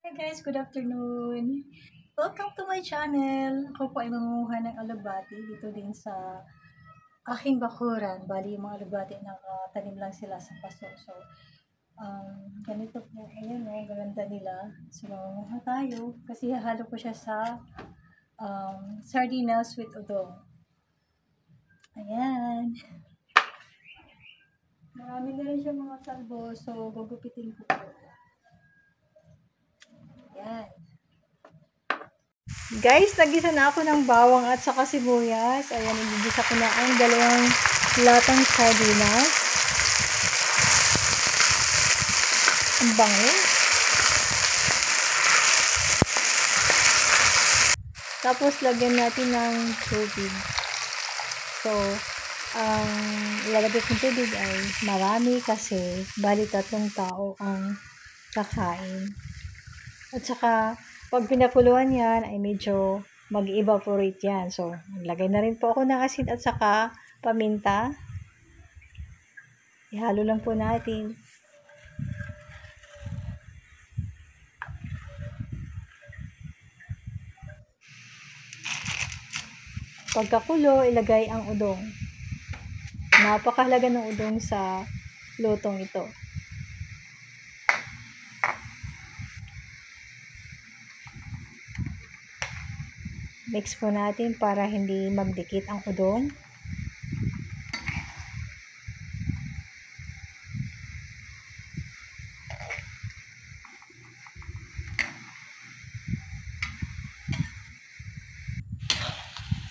Hi guys, good afternoon. Welcome to my channel. Ako po ay mangunguha ng alubati dito din sa aking bakuran. Bali, yung mga alubati nakatanim lang sila sa paso. So, ganito po. Ayan o, gaganda nila. So, mangunguha tayo kasi hahalo ko siya sa sardinas with udong. Ayan. Marami na rin siya mga salbo. So, gugupitin ko po. Ayan. Guys, nagisa na ako ng bawang at saka sibuyas. Ayan, nagigisa ko na ang dalawang latang sardinas. Ang bango. Tapos, lagyan natin ng tubig. So, ang ilalagay kong tubig ay marami kasi bali 3 tao ang kakain. At saka, pag pinakuluan yan, ay medyo mag-evaporate yan. So, lagay na rin po ako ng asin at saka paminta. Ihalo lang po natin. Pagkakulo, ilagay ang udong. Napakahalaga ng udong sa lutong ito. Mix po natin para hindi magdikit ang udong.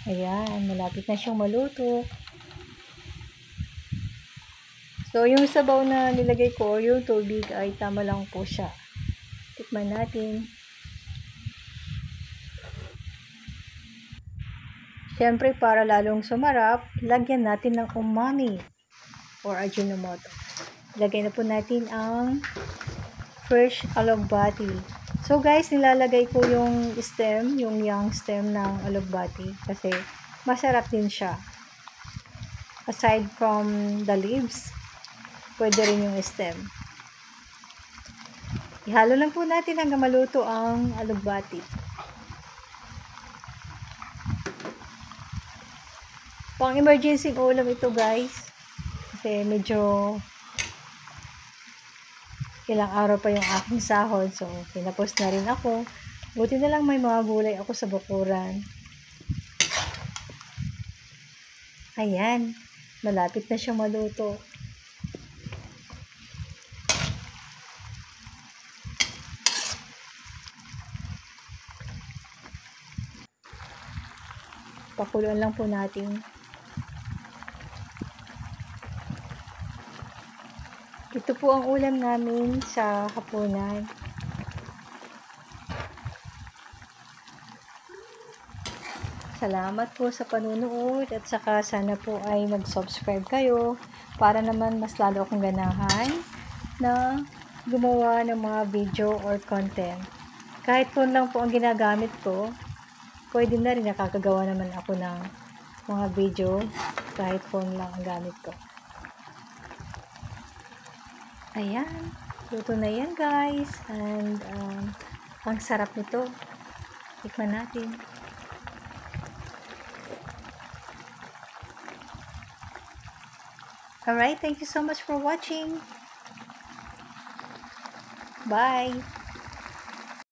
Ayan, malapit na siyang maluto. So, yung sabaw na nilagay ko, yung tubig ay tama lang po siya. Tikman natin. Siyempre, para lalong sumarap, lagyan natin ng umami or Ajinomoto. Lagay na po natin ang fresh alugbati. So guys, nilalagay ko yung stem, yung young stem ng alugbati kasi masarap din siya. Aside from the leaves, pwede rin yung stem. Ihalo lang po natin hanggang maluto ang alugbati. Pang emergency ulam ito guys. Kasi medyo ilang araw pa yung aking sahod. So, pinapos na rin ako. Buti na lang may mga gulay ako sa bakuran. Ayan. Malapit na siyang maluto. Pakuluan lang po natin. Ito po ang ulam namin sa hapunan. Salamat po sa panunood at saka sana po ay mag-subscribe kayo para naman mas lalo akong ganahan na gumawa ng mga video or content. Kahit phone lang po ang ginagamit ko, pwede na rin nakakagawa naman ako ng mga video kahit phone lang ang gamit ko. Ayan, luto na yan guys. And ang sarap nito. Tikman natin. Alright, thank you so much for watching. Bye!